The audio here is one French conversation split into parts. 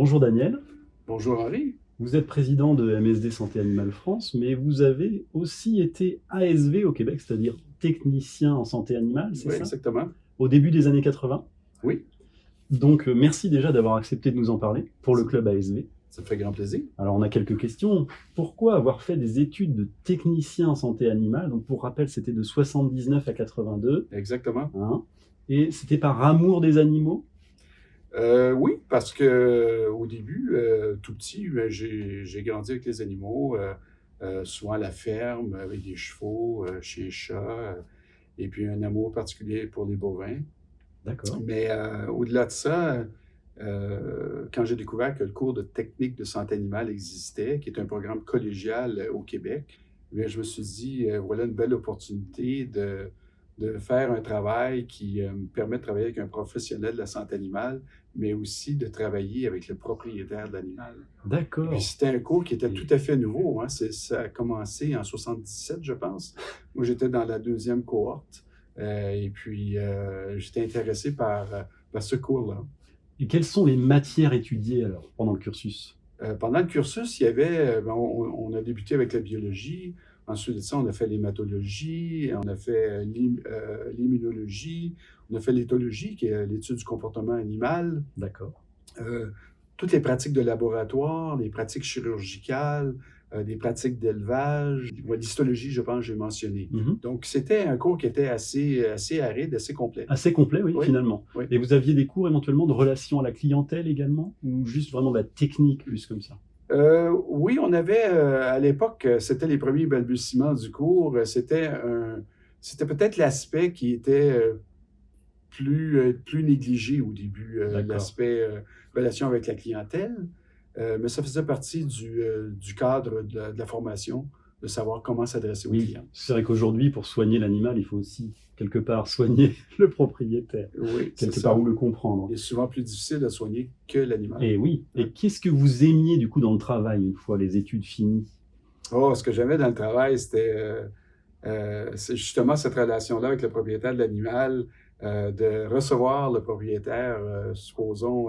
Bonjour Daniel, Bonjour Henri. vous êtes président de MSD Santé Animale France, mais vous avez aussi été ASV au Québec, c'est-à-dire technicien en santé animale, c'est Oui, ça? exactement. Au début des années 80. Oui, Donc merci déjà d'avoir accepté de nous en parler pour le club ASV. ça me fait grand plaisir. Alors on a quelques questions. Pourquoi avoir fait des études de technicien en santé animale? Donc pour rappel, c'était de 79 à 82, Exactement. hein, et c'était par amour des animaux? Oui, parce que au début, tout petit, j'ai grandi avec les animaux, souvent à la ferme, avec des chevaux, chez les chats, et puis un amour particulier pour les bovins. D'accord. Mais au-delà de ça, quand j'ai découvert que le cours de technique de santé animale existait, qui est un programme collégial au Québec, bien, je me suis dit, voilà une belle opportunité de faire un travail qui me permet de travailler avec un professionnel de la santé animale, mais aussi de travailler avec le propriétaire de l'animal. Et puis D'accord. c'était un cours qui était tout à fait nouveau, hein. Ça a commencé en 77, je pense. Moi, j'étais dans la deuxième cohorte. Et puis, j'étais intéressé par ce cours-là. Et quelles sont les matières étudiées alors pendant le cursus? Pendant le cursus, il y avait, on a débuté avec la biologie. Ensuite de ça, on a fait l'hématologie, on a fait l'immunologie, on a fait l'éthologie, qui est l'étude du comportement animal. D'accord. Euh, Toutes les pratiques de laboratoire, les pratiques chirurgicales, des pratiques d'élevage. Ouais, l'histologie, je pense, j'ai mentionné. Mhm. Donc, c'était un cours qui était assez aride, assez complet. Assez complet, oui, Oui, finalement. oui. Et vous aviez des cours éventuellement de relations à la clientèle également? Ou juste vraiment de la technique plus comme ça? Oui, on avait, à l'époque, c'était les premiers balbutiements du cours. C'était peut-être l'aspect qui était plus négligé au début, D'accord. l'aspect relation avec la clientèle. Mais ça faisait partie du cadre de la formation, de savoir comment s'adresser aux Oui, clients. c'est vrai qu'aujourd'hui, pour soigner l'animal, il faut aussi quelque part soigner le propriétaire, Oui, c'est quelque part ça. où le comprendre. Il est souvent plus difficile à soigner que l'animal. Et oui. Et Ouais. qu'est-ce que vous aimiez du coup dans le travail une fois les études finies? Oh, ce que j'aimais dans le travail, c'est justement cette relation-là avec le propriétaire de l'animal, de recevoir le propriétaire, supposons,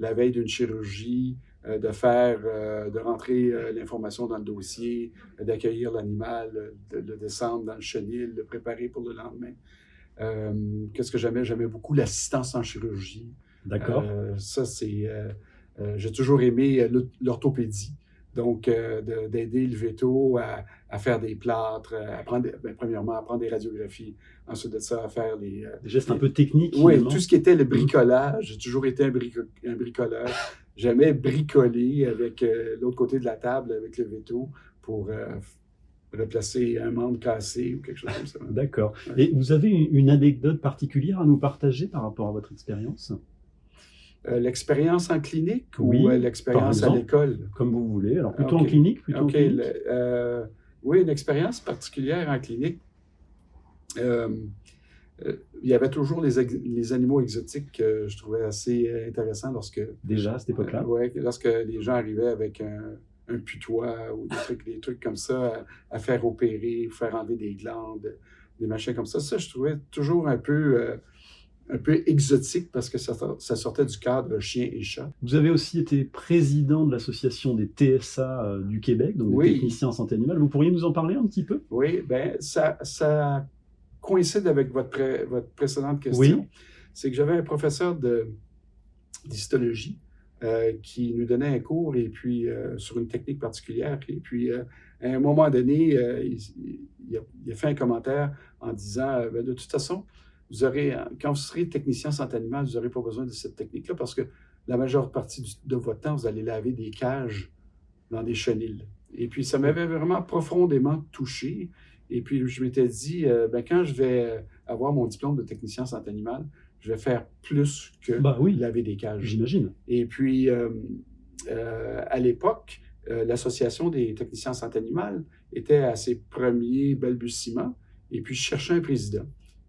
la veille d'une chirurgie, de rentrer l'information dans le dossier, d'accueillir l'animal, de le descendre dans le chenil, le préparer pour le lendemain. Qu'est-ce que j'aimais? J'aimais beaucoup l'assistance en chirurgie. D'accord. J'ai toujours aimé l'orthopédie. Donc, d'aider le véto à faire des plâtres, premièrement, à prendre des radiographies, ensuite de ça, à faire Des gestes un peu techniques Oui, finalement. tout ce qui était le bricolage. J'ai toujours été un bricoleur. J'aimais bricoler avec l'autre côté de la table, avec le véto, pour replacer un membre cassé ou quelque chose comme ça. D'accord. Ouais. Et vous avez une anecdote particulière à nous partager par rapport à votre expérience? L'expérience en clinique Oui, ou par l'expérience à exemple, l'école? comme vous voulez. Alors plutôt en OK. clinique, plutôt en OK. clinique. Oui, une expérience particulière en clinique. Euh, il y avait toujours les animaux exotiques que je trouvais assez intéressants Déjà à cette époque-là. ouais, lorsque les gens arrivaient avec un putois ou des trucs comme ça à faire opérer, faire enlever des glandes, des machins comme ça. Ça, je trouvais toujours un peu exotique parce que ça sortait du cadre chien et chat. Vous avez aussi été président de l'association des TSA du Québec, donc des Oui. techniciens en santé animale. Vous pourriez nous en parler un petit peu? Oui, bien, ça coïncide avec votre précédente question. Oui. C'est que j'avais un professeur d'histologie qui nous donnait un cours et puis sur une technique particulière. Et puis, à un moment donné, il a fait un commentaire en disant ben, de toute façon, quand vous serez technicien santé animale, vous n'aurez pas besoin de cette technique-là parce que la majeure partie de votre temps, vous allez laver des cages dans des chenils. Et puis, ça m'avait vraiment profondément touché. Et puis, je m'étais dit, ben, quand je vais avoir mon diplôme de technicien santé animale, je vais faire plus que laver des cages. J'imagine. Et puis, à l'époque, l'Association des techniciens en santé animale était à ses premiers balbutiements. Et puis, je cherchais un président.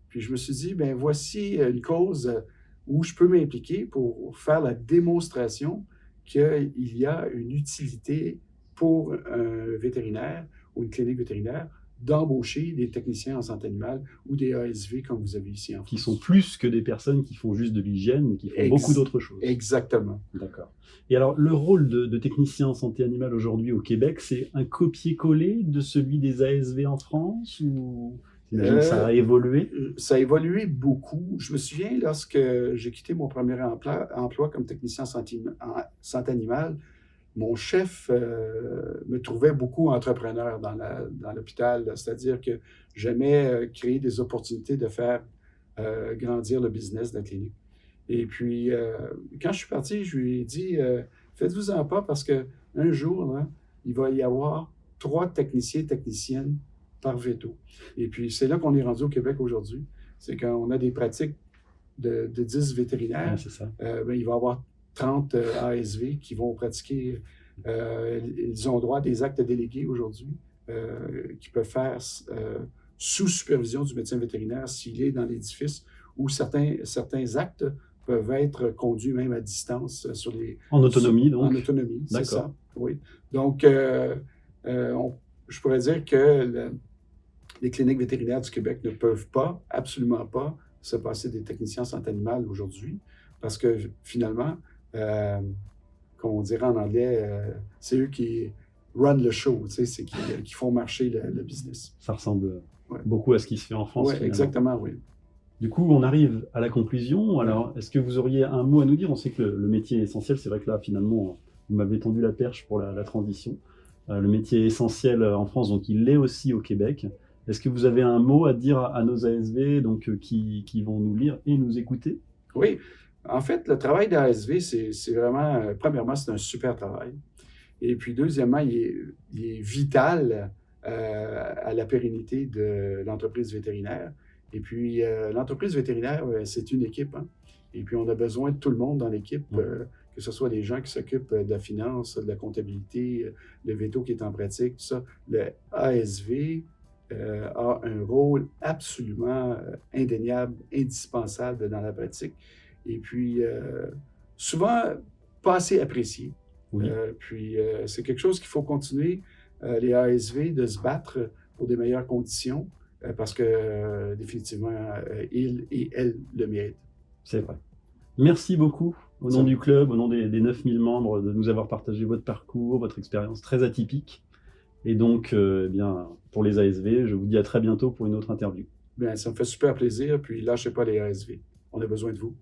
Puis, je me suis dit, ben voici une cause où je peux m'impliquer pour faire la démonstration qu'il y a une utilité pour un vétérinaire ou une clinique vétérinaire d'embaucher des techniciens en santé animale ou des ASV comme vous avez ici en France. Qui sont plus que des personnes qui font juste de l'hygiène, mais qui font beaucoup d'autres choses. Exactement. D'accord. Et alors, le rôle de technicien en santé animale aujourd'hui au Québec, c'est un copier-coller de celui des ASV en France ou j'imagine que ça a évolué? Ça a évolué beaucoup. Je me souviens, lorsque j'ai quitté mon premier emploi comme technicien en santé animale, mon chef me trouvait beaucoup entrepreneur dans l'hôpital, c'est-à-dire que j'aimais créer des opportunités de faire grandir le business de la clinique. Et puis, quand je suis parti, je lui ai dit, faites-vous-en pas parce qu'un jour, là, il va y avoir 3 techniciens, techniciennes par veto. Et puis, c'est là qu'on est rendu au Québec aujourd'hui. C'est qu'on a des pratiques de 10 vétérinaires. Ouais, c'est ça. Ben, il va y avoir 30 ASV qui vont pratiquer. Ils ont droit à des actes délégués aujourd'hui qu'ils peuvent faire sous supervision du médecin vétérinaire s'il est dans l'édifice, ou certains actes peuvent être conduits même à distance sur les... En autonomie, donc? En autonomie, c'est ça. D'accord. Oui. Donc, je pourrais dire que les cliniques vétérinaires du Québec ne peuvent pas, absolument pas, se passer des techniciens en santé animale aujourd'hui, parce que finalement, comme on dirait en anglais, c'est eux qui run le show, tu sais, c'est qui font marcher le business. Ça ressemble beaucoup à ce qui se fait en France. Oui, exactement, oui. Du coup, on arrive à la conclusion. Alors, est-ce que vous auriez un mot à nous dire? On sait que le métier est essentiel. C'est vrai que là, finalement, vous m'avez tendu la perche pour la transition. Le métier est essentiel en France, donc il l'est aussi au Québec. Est-ce que vous avez un mot à dire à nos ASV donc, qui vont nous lire et nous écouter? Oui. En fait, le travail d'ASV, c'est vraiment, premièrement, c'est un super travail. Et puis, deuxièmement, il est vital à la pérennité de l'entreprise vétérinaire. Et puis, l'entreprise vétérinaire, c'est une équipe. Hein? Et puis, on a besoin de tout le monde dans l'équipe, que ce soit des gens qui s'occupent de la finance, de la comptabilité, le véto qui est en pratique, tout ça. Le ASV a un rôle absolument indéniable, indispensable dans la pratique. Et puis, souvent, pas assez apprécié. Oui. Puis, c'est quelque chose qu'il faut continuer, les ASV, de se battre pour des meilleures conditions. Parce que définitivement, ils et elles le méritent. C'est vrai. Merci beaucoup au nom du club, au nom des 9000 membres, de nous avoir partagé votre parcours, votre expérience très atypique. Et donc, eh bien, pour les ASV, je vous dis à très bientôt pour une autre interview. Bien, ça me fait super plaisir. Puis lâchez pas les ASV. On a besoin de vous.